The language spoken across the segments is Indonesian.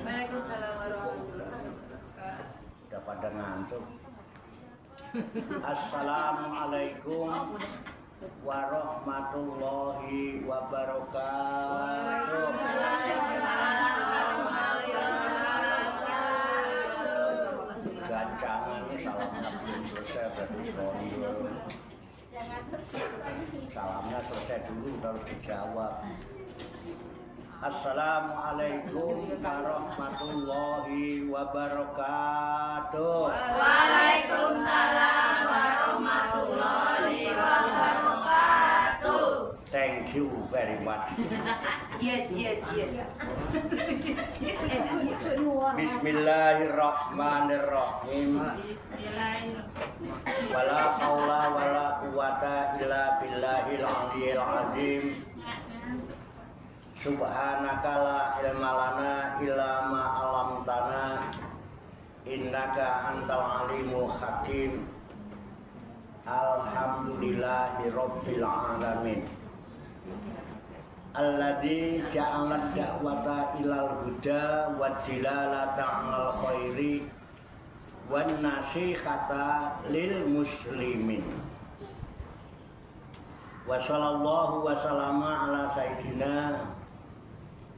Waalaikumsalam warahmatullahi wabarakatuh. Udah pada ngantuk. Assalamualaikum warahmatullahi wabarakatuh. Gancangan salamnya belum selesai berarti sekalian. Salamnya selesai dulu baru dijawab. Assalamualaikum warahmatullahi wabarakatuh. Waalaikumsalam warahmatullahi wabarakatuh. Thank you very much. Yes. Bismillahirrahmanirrahim. Wala haula wala quwata illa billahil aliyil azim. Subhanaka la ilma lana illa ma 'allamtana innaka antal alimul hakim. Alhamdulillahi rabbil alamin. Alladzi ja'ala da'wata ilal huda wa jilalata 'alal khairi wan nasihata lil muslimin. Wa sallallahu wa sallama ala sayyidina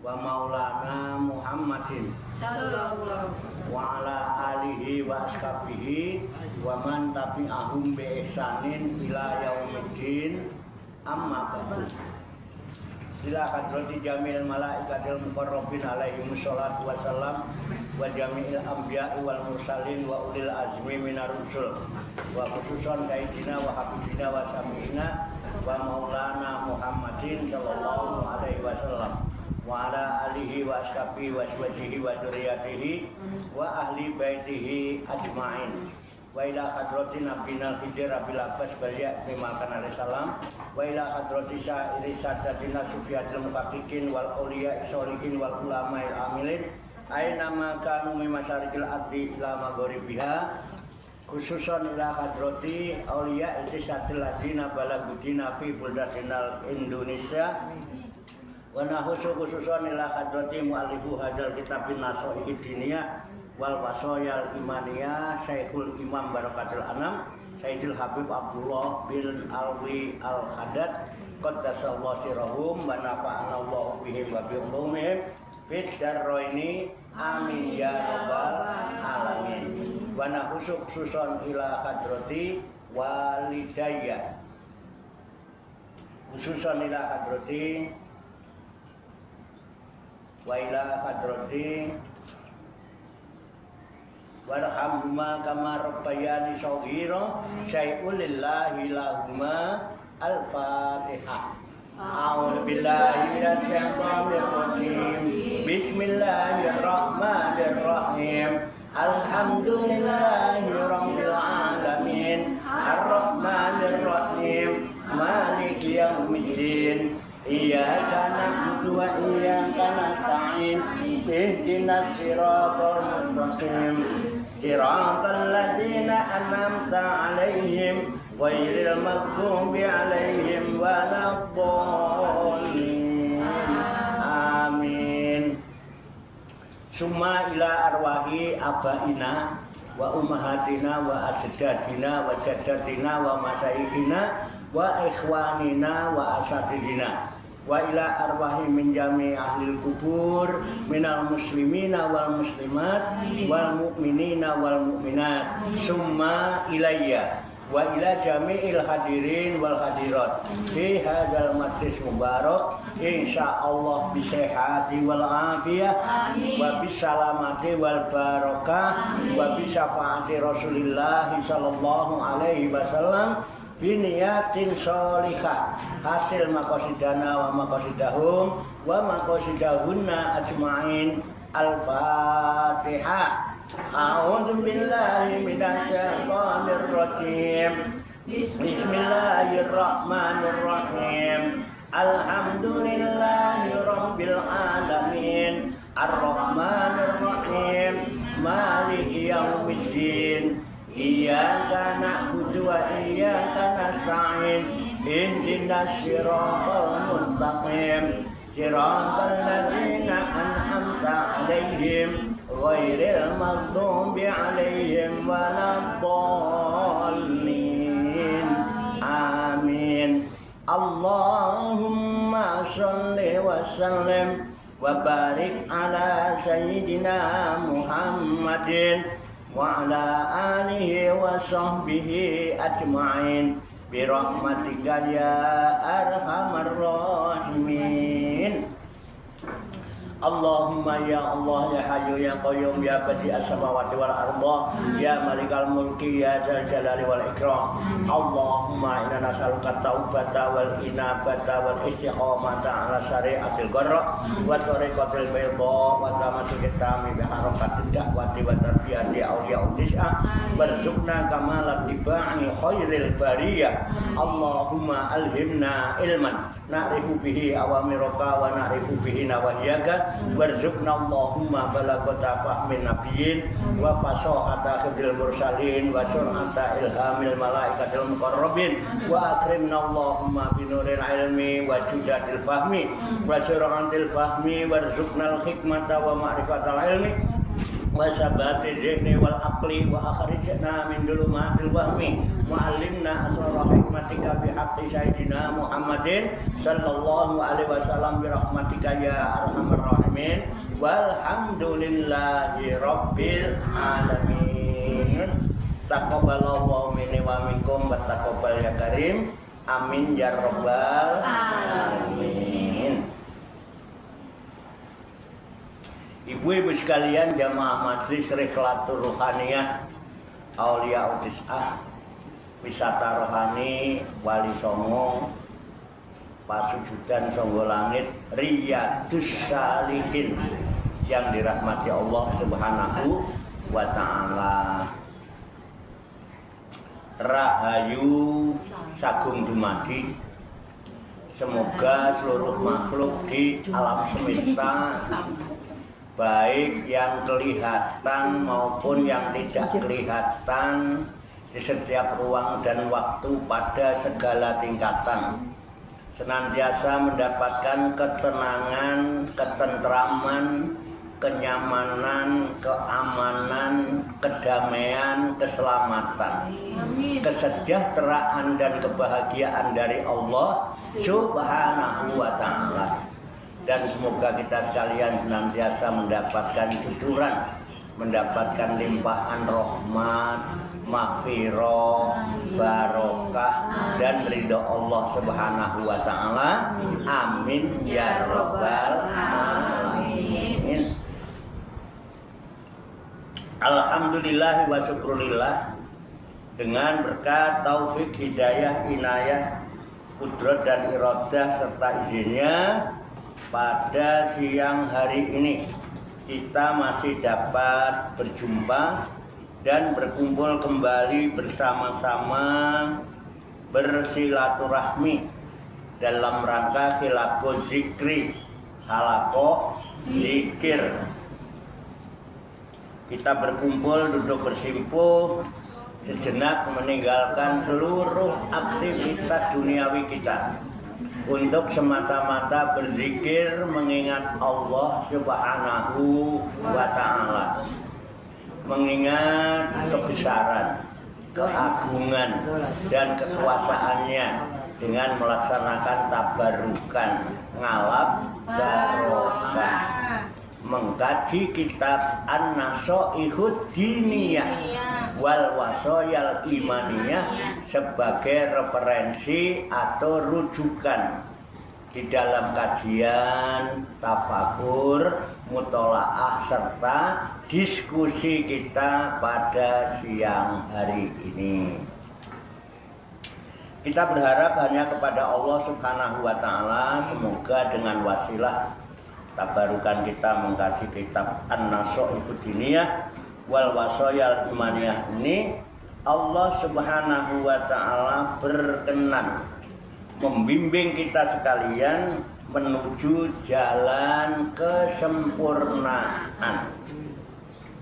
wa maulana Muhammadin Sallallahu wa ala alihi wa ashabihi wa man tabi'ahum bi ihsanin ila yaumiddin. Amma ba'du. Ila hadrati jamil malaikatil muqarrabin alaihi wassalatu wassalam wa jami'il anbiya'i wal mursalin wa ulil azmi minar rusul wa khususan sayyidina wa habibina wa sami'ina wa maulana Muhammadin sallallahu alaihi wasallam wa ala alihi wa ashabihi wa aswajihi wa dzurriyyatihi wa ahli baitihi ajma'in. Wa ila hadrati nabiyina Khidir Abil Abbas Balya Bimakan alaihi salam wa ila hadrati sa'iri sadatina sufiyatil muhaqqiqin wal auliya isolihin wal ulama'il amilin aina ma kanu min masyarikil ardi ila magharibiha khususan ila hadrati auliya itisatil ladina balagudina fi buldatinal Indonesia wa nahusu khususan ila hadrati mu'allifu hadzal kitabin nasohi diniyah wal wasoyal imaniyah Syekhul Imam Barakatul Anam Sayyidil Habib Abdullah bin Alwi Al-Haddad qaddasallahu sirrahum wa nafa'ana Allahu bihim wa bi ulumihim fid darraini amin ya rabbal alamin. Wa nahusu khususan ila hadrati walidayya khususan ila hadrati wa ila hadrati warhamhuma kama rabbayani shaghira syai'un lillahi lahuma. Al-Fatihah. A'udzu billahi minasy syaithanir rajim. Bismillahirrahmanirrahim. Alhamdulillahi rabbil alamin. Ar-Rahmanir Rahim. Maliki yaumiddin. Iyyaka na'budu wa iyyaka nasta'in. Ihdinas siratal mustaqim. Siratal ladzina an'amta 'alaihim ghairil maghdubi 'alaihim waladdallin. Amin. Summa ila arwahi abaina wa ummahatina wa ajdadina wa jaddatina wa masyayikhina wa ikhwanina wa asatidina wa ila arwahi min jami' ahlil kubur minal muslimina wal muslimat wal mu'minina wal mu'minat. Summa ilayya wa ila jami'il hadirin wal hadirat fi hadzal masjid mubarak insyaallah bi sihhati wal afiyah wa bis salamati wal barakah wa bi syafaati Rasulillah sallallahu alaihi wasallam biniyatin sholihah hasil maqasidana wa maqasidahum wa maqasidahunna ajma'in. Al-Fatihah. A'udzu billahi minasy syaithanir rajim. Bismillahirrahmanirrahim. Alhamdulillahi rabbil alamin. Ar-Rahmanir Rahim. Maliki yaumiddin. Iyyaka na'budu wa iyyaka nasta'in. Ihdinas siratal mustaqim. Siratal ladzina an'amta عليهم غير المغضوب عليهم ولا الضالين آمين اللهم صل وسلم وبارك على سيدنا محمد وعلى آله وصحبه أجمعين برحمتك يا أرحم الراحمين Allahumma ya Allah ya Hayyu ya Qayyum ya Badi'as samawati wal arda ya Malikal mulki ya Dzal jalali wal ikram Allahumma inna nas'aluka taubata wal inabata wal istiqamata ala syari'atil qarra wa tariqatil bayda wa tamassukit tami bi harakatil da'wati wa tarbiyati awliya udis'a warzuqna kamalat tiba'i khairil bariyah Allahumma alhimna ilman na'rifu bihi awamiraka wa na'rifu bihi nawahiyaka warzuqna Allahumma balagata fahmin nabiyyin wa fasahata khidil mursalin wa sur'ata ilhamil malaikatil muqarrabin wa akrimna Allahumma binuril ilmi wa judatil fahmi wa sur'atil fahmi warzuqnal hikmata wa ma'rifatal ilmi wa sabati zihni wal aqli wa akhrijna min dulumatil wahmi wa alimna asrar hikmatika bi haqqi sayyidina Muhammadin sallallahu alaihi wasallam bi rahmatika ya arhamar rahimin walhamdulillahi rabbil alamin taqabbalallahu minni wa minkum wa taqabbal ya karim amin ya rabbal alamin. Ibu-ibu sekalian jamaah majlis Rikhlatur Ruhaniyah Aulia Udis'ah wisata rohani Wali Songo Pasujudan Songgo Langit Riyadus Salikin yang dirahmati Allah Subhanahu wa Ta'ala. Rahayu sagung dumadi, semoga seluruh makhluk di alam semesta baik yang kelihatan maupun yang tidak kelihatan di setiap ruang dan waktu pada segala tingkatan senantiasa mendapatkan ketenangan, ketentraman, kenyamanan, keamanan, kedamaian, keselamatan, kesejahteraan dan kebahagiaan dari Allah Subhanahu wa Ta'ala. Dan semoga kita sekalian senantiasa mendapatkan jujuran, mendapatkan limpahan rahmat, maghfirah, barokah dan ridho Allah Subhanahu wa Ta'ala. Amin ya rabbal alamin. Alhamdulillah wa syukurillah, dengan berkat taufik hidayah inayah kudrat dan iradah serta izinnya pada siang hari ini kita masih dapat berjumpa dan berkumpul kembali bersama-sama bersilaturahmi dalam rangka hilaqo zikri, halaqoh zikir. Kita berkumpul duduk bersimpuh sejenak meninggalkan seluruh aktivitas duniawi kita untuk semata-mata berzikir mengingat Allah Subhanahu wa Ta'ala, mengingat kebesaran, keagungan dan kekuasaannya dengan melaksanakan tabarukan, ngalap barokah, mengkaji kitab An-Nasoihud Diniyah wal Wasoyal Imaniyah sebagai referensi atau rujukan di dalam kajian, tafakur, mutolaah serta diskusi kita pada siang hari ini. Kita berharap hanya kepada Allah Subhanahu wa Ta'ala, semoga dengan wasilah tabarukan kita mengkaji kitab An-Nasoihud Diniyah wal Wasoyal Imaniyah ini, Allah Subhanahu wa Ta'ala berkenan membimbing kita sekalian menuju jalan kesempurnaan,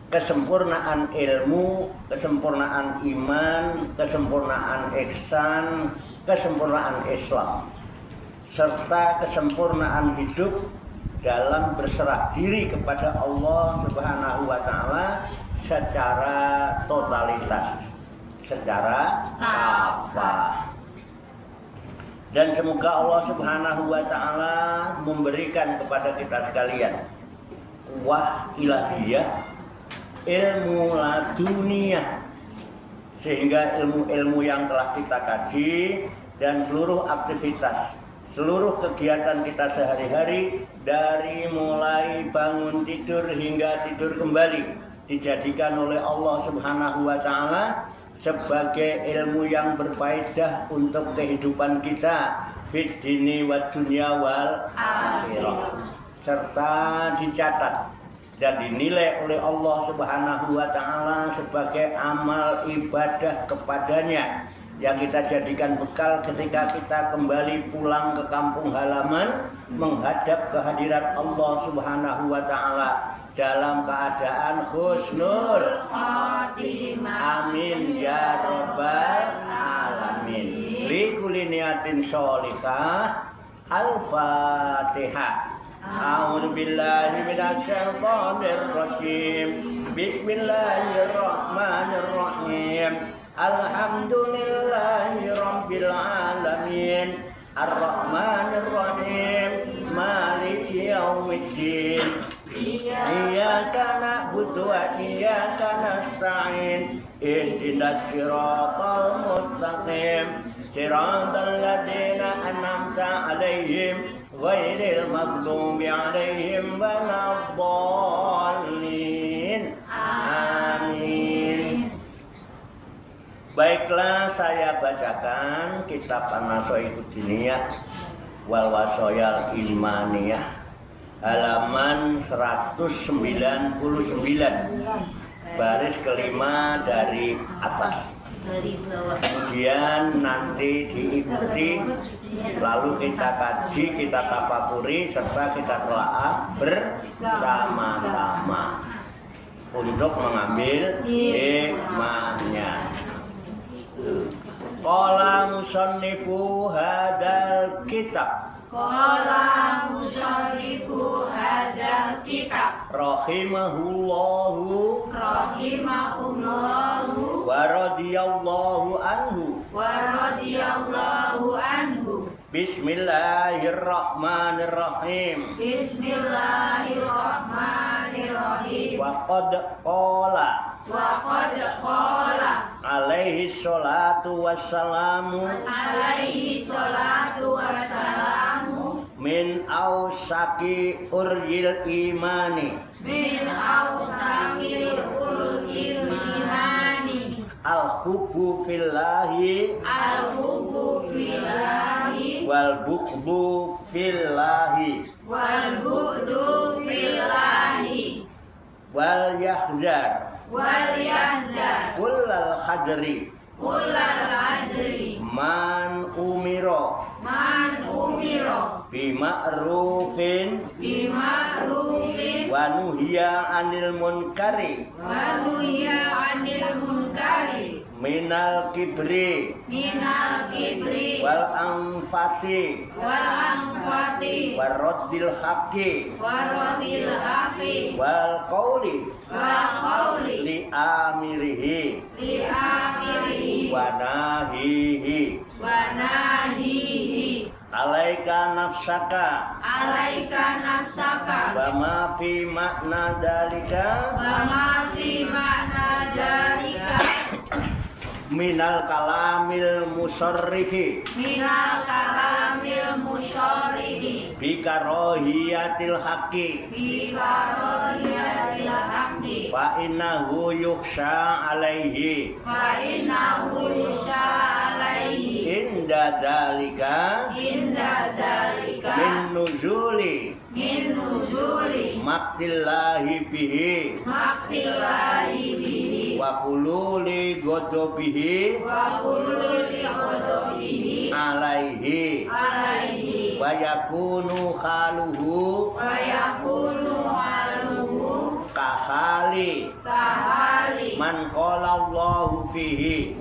kesempurnaan ilmu, kesempurnaan iman, kesempurnaan ihsan, kesempurnaan Islam, serta kesempurnaan hidup dalam berserah diri kepada Allah Subhanahu wa taala secara totalitas, secara kafah. Dan semoga Allah Subhanahu wa taala memberikan kepada kita sekalian kuwah ilahiyah, ilmu laduniyah, sehingga ilmu-ilmu yang telah kita kaji dan seluruh aktivitas, seluruh kegiatan kita sehari-hari dari mulai bangun tidur hingga tidur kembali dijadikan oleh Allah Subhanahu wa taala sebagai ilmu yang berfaedah untuk kehidupan kita fid dini wa dunya wal akhirah, serta dicatat dan dinilai oleh Allah Subhanahu wa taala sebagai amal ibadah kepadanya yang kita jadikan bekal ketika kita kembali pulang ke kampung halaman menghadap kehadirat Allah Subhanahu wa taala dalam keadaan husnul Khotimah. amin ya rabbal alamin. Li kulli niyatin sholihah. Al-Fatihah. A'udzu billahi minasy syaithanir rajim. Bismillahirrahmanirrahim. Alhamdulillahi rabbil alamin. Ar-Rahmanir Rahim. Maliki yaumiddin. Iyyaka na'budu wa iyyaka nasta'in. Ihdinas siratal mustaqim. Siratal ladzina an'amta 'alaihim ghairil maghdubi 'alaihim waladdallin. Amin. Baiklah, saya bacakan kitab An-Nashai'ud Diniyah wal Wasoyal Imaniyah halaman 199, baris kelima dari atas. Kemudian nanti diikuti, lalu kita kaji, kita tafakuri, serta kita telaah bersama-sama untuk mengambil hikmahnya. Qala musannifu hadal kitab. Qala musannifu hadzal kitab. Rahimahullahu wa radhiyallahu anhu. Bismillahirrahmanirrahim. Bismillahirrahmanirrahim. Wa qad qala alaihi salatu wassalamu min awsaqi urjil imani al-hubbu fillahi wal bughdu fillahi wal yahzar kullal hadri man umiro bima'rufin wa nuhiya anil munkari minal kibri wal anfati wal raddil haqqi wal qawli li amirihi wa nahihi. Alaika nafsaka wa ma fi makna dalika minal kalamil musarrihi bikarohiyatil haqqi fa innahu yukhsha alaihi inda zalika min nuzuli maktillahi bihi wa hululi ghadabihi alaihi wa yakunu khaluhu kahali man qala Allahu fihi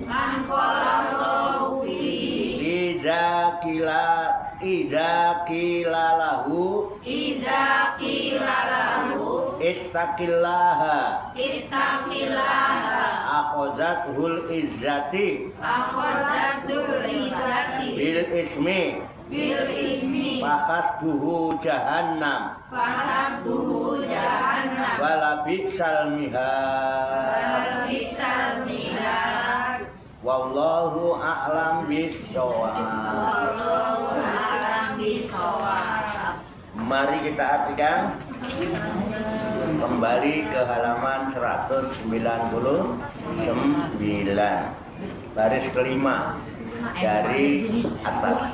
idza qila lahu Iza qila lahu ittaqillaha ittaqillaha akhazathul izzati akhadhatul izzati bil ismi bil ismi fakhasbuhu jahannam fasabbuhu jahannam wala bi'sal mihad wal bisal mihad wallahu a'lam bishawab. wallahu a'lam bishawab. Mari kita artikan kembali ke halaman 199 baris kelima dari atas.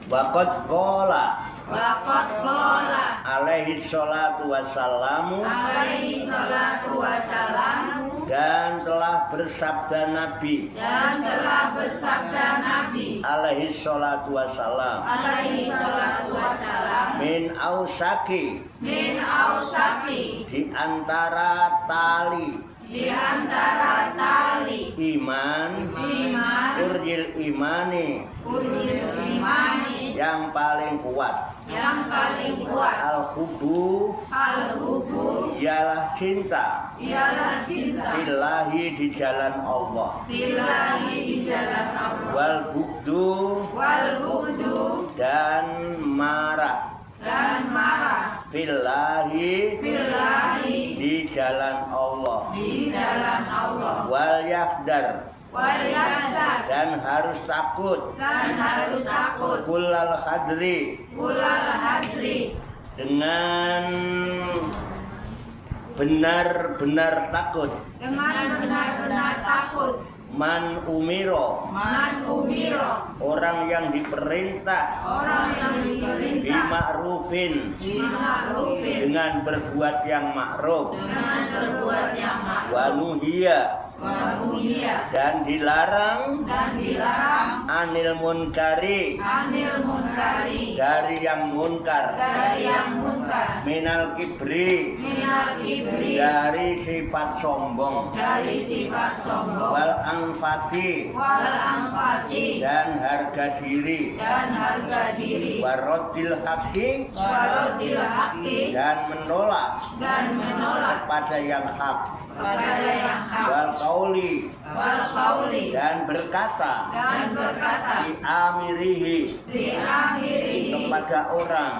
Waqad qala Waqad qala alaihi salatu wassalamu alaihi salatu wassalamu dan telah bersabda Nabi dan telah bersabda Nabi alaihi salatu wassalam alaihi salatu wassalam min ausaki min ausaki di antara tali di antara tali iman iman urjil imani urjil imani yang paling kuat yang paling kuat al-hubu al-hubu ialah cinta ialah cinta billahi di jalan Allah billahi di jalan Allah wal bugdu wal bughdu dan marah dan marah billahi billahi di jalan Allah di jalan Allah wal yahdar wal yahzar dan harus takut dan harus takut kullal hadri ulal hadri dengan benar-benar takut dengan benar-benar takut man umiro man umiro orang yang diperintah orang yang diperintah bima'rufin bima'rufin dengan berbuat yang ma'ruf dengan berbuat yang ma'ruf wanuhiya wa nuhiya dan dilarang dan dilarang anil munkari anil munkari dari yang munkar dari yang munkar minal kibri minal kibri dari sifat sombong dari sifat sombong wal angfati wal amfati dan harga diri dan harga diri warodil haqi warodil haqi dan menolak pada yang hak kepada yang hak wal qauli wal qauli dan berkata dan berkata di amirihi diakhiri kepada orang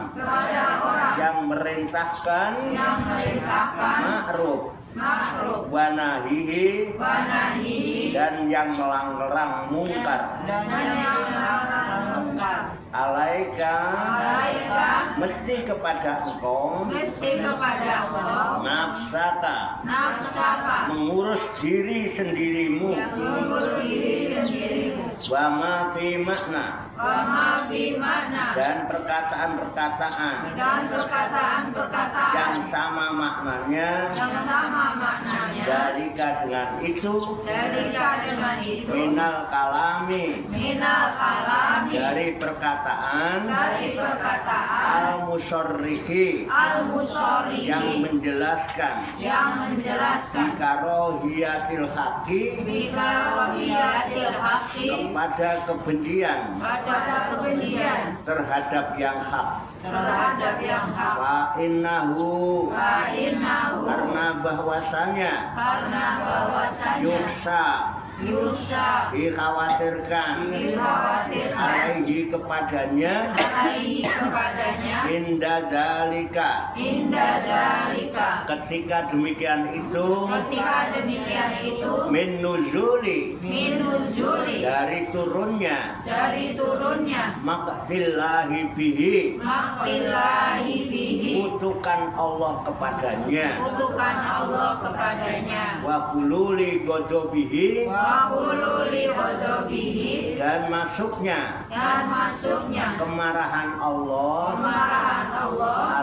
yang merintahkan yang merintahkan ma'ruf ma'ruf wa nahihi wa nahihi dan yang melarang mungkar dan yang melarang munkar alaika alaika mesti kepada engkau mesti kepada Allah nafsaka nafsaka mengurus diri sendirimu yang mengurus diri sendirimu wa ma fi makna wa ma fi makna dan perkataan-perkataan dan perkataan-perkataan yang sama maknanya yang sama maknanya dalika dengan itu dengan itu minal kalami minal kalami dari perkataan al-musorrihi al-musori yang menjelaskan bikarohiyatil haqi bikarohiyatil haqi kepada kebencian pada kebencian terhadap yang hak terhadap yang hak wa innahu wa innahu karena bahwasanya karena bahwasanya yusa dikhawatirkan alaihi kepadanya alaihi kepadanya inda zalika ketika demikian itu min nuzuli dari turunnya maqtillahi bihi kutukan Allah kepadanya wa hululi ghadabihi dan masuknya kemarahan Allah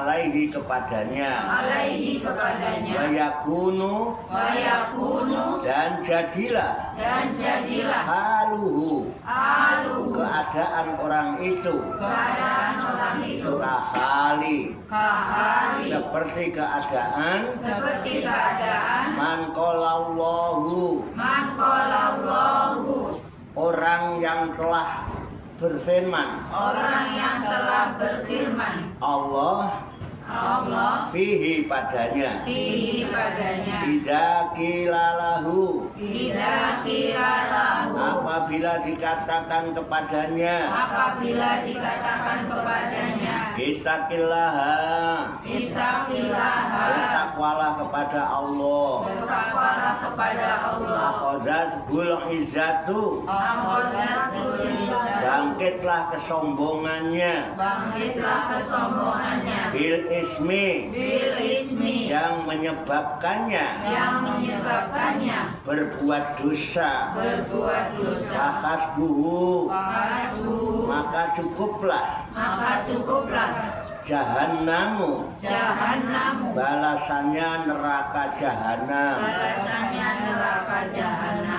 alaihi kepadanya wa yakunu dan jadilah haluhu keadaan orang itu kahali seperti keadaan man qalallahu orang yang telah berfirman orang yang telah berfirman Allah fihi padanya fihi padanya idza qila lahu idza qila lahu apabila dikatakan kepadanya apabila dikatakan kepadanya ittaqillaha istaqillaha bertakwalah kepada Allah bertakwalah kepada Allah akhazatul izzatu akhazatul izzat bangkitlah kesombongannya bangkitlah kesombongannya bil ismi bil ismi yang menyebabkannya berbuat dosa Fakasbuhu maka cukuplah Jahannamu balasannya neraka jahanam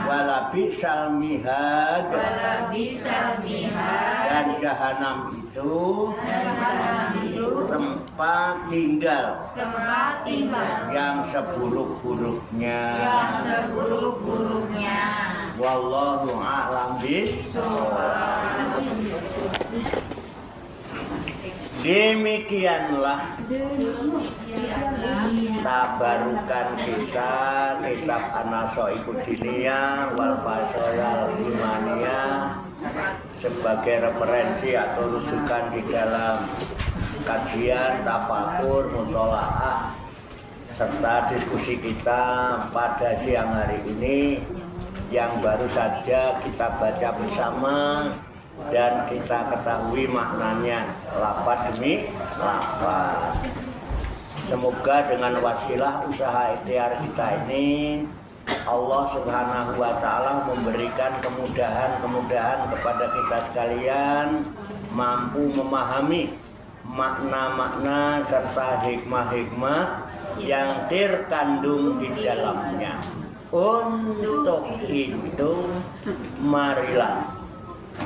wala bisal mihad dan jahanam itu tempat tinggal yang seburuk-buruknya wallahu a'lam bishawab. Demikianlah tabarukan kita kitab An-Nasaihud Diniyah wal Fasalal Imaniyah sebagai referensi atau rujukan di dalam kajian, tafakur, mutolaah serta diskusi kita pada siang hari ini yang baru saja kita baca bersama dan kita ketahui maknanya lafaz demi lafaz. Semoga dengan wasilah usaha ikhtiar kita ini Allah Subhanahu wa Ta'ala memberikan kemudahan-kemudahan kepada kita sekalian mampu memahami makna-makna serta hikmah-hikmah yang terkandung di dalamnya. Untuk itu marilah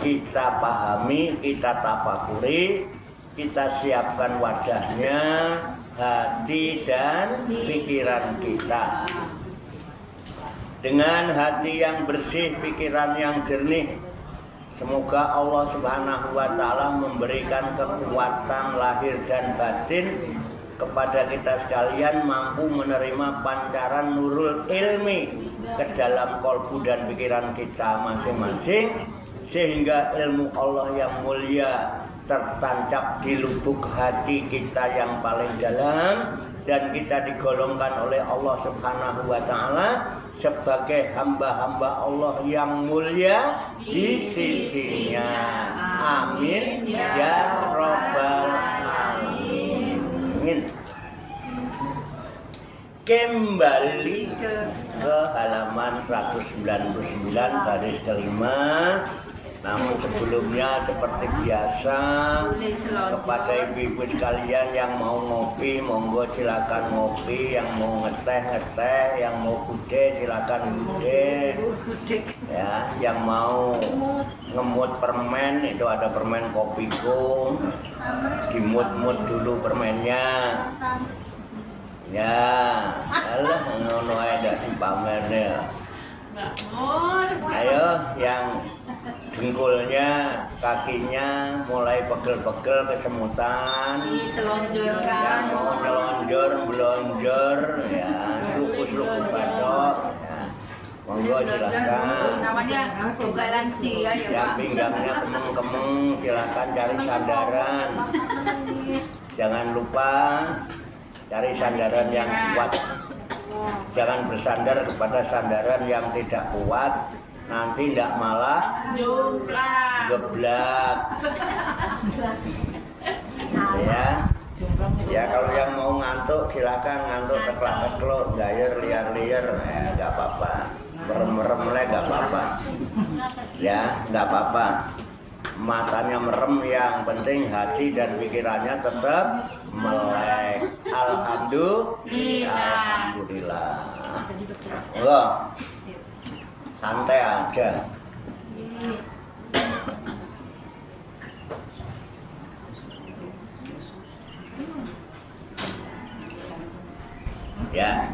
kita pahami, kita tafakuri, kita siapkan wadahnya, hati dan pikiran kita. Dengan hati yang bersih, pikiran yang jernih, semoga Allah Subhanahu wa Ta'ala memberikan kekuatan lahir dan batin kepada kita sekalian mampu menerima pancaran nurul ilmi ke dalam kolbu dan pikiran kita masing-masing, sehingga ilmu Allah yang mulia tertancap di lubuk hati kita yang paling dalam dan kita digolongkan oleh Allah Subhanahu wa Ta'ala sebagai hamba-hamba Allah yang mulia di sisinya. Amin ya Rabbal Alamin. Kembali ke halaman 199 baris kelima. Namun sebelumnya seperti biasa kepada ibu-ibu sekalian yang mau ngopi monggo silakan ngopi, yang mau ngeteh, yang mau gude silakan gude ya, yang mau ngemut permen itu ada permen Kopiko, dimut-mut dulu permennya ya, alah ngono ae dak dipamerne. Ayo yang dengkulnya, kakinya mulai pegel-pegel kesemutan, yang mau nyelonjor, belonjor, ya, sluku-sluku batok, ya. Monggo silakan. Namanya juga lansia ya Yang Pak. pinggangnya kemeng-kemeng, silakan cari sandaran. Jangan lupa cari sandaran yang kuat. Jangan bersandar kepada sandaran yang tidak kuat, nanti tidak malah geblak. Ya kalau yang mau ngantuk silakan ngantuk teklak-tekluk, gayer liar-liar, nggak apa-apa. Merem-merem lah nggak apa-apa. Ya nggak apa-apa. Matanya merem, yang penting hati dan pikirannya tetap melek. Alhamdulillah. Loh, santai aja. Ya.